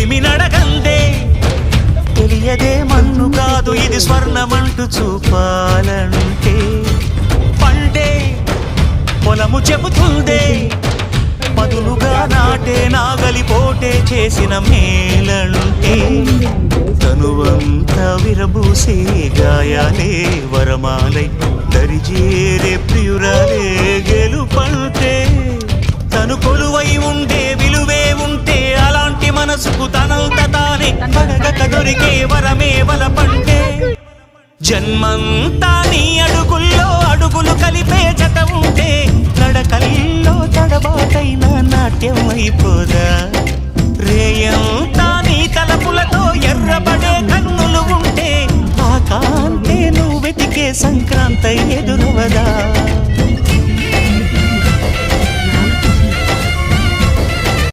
కొలిమి నడగందే తెలియదే మన్ను కాదు ఇది స్వర్ణమంటూ చూపాలంటే పండే పొలము చెబుతుందే పదులుగా నాటే నాగలిపోటే చేసిన మేలంటే తనువంతా విరబూసే గాయాలే వరమాలై దరిజేరే ప్రియురాలే గెలుపంటే తను కొలువై ఉండే విలువే ఉంటే అలాంటి మనసుకు తనంత తానే అడగక దొరికే వరమే వలపంటే జన్మంతా నీ అడుగుల్లో అడుగులు కలిపే జత ఉంటే నడకల్లో తడబాటైన నాట్యం అయిపోదా రేయంతా నీ తలపులతో ఎర్రబడే కన్నులు ఉంటే ఆ కాంతే నువ్వు వెతికే సంక్రాంతి ఎదురవదా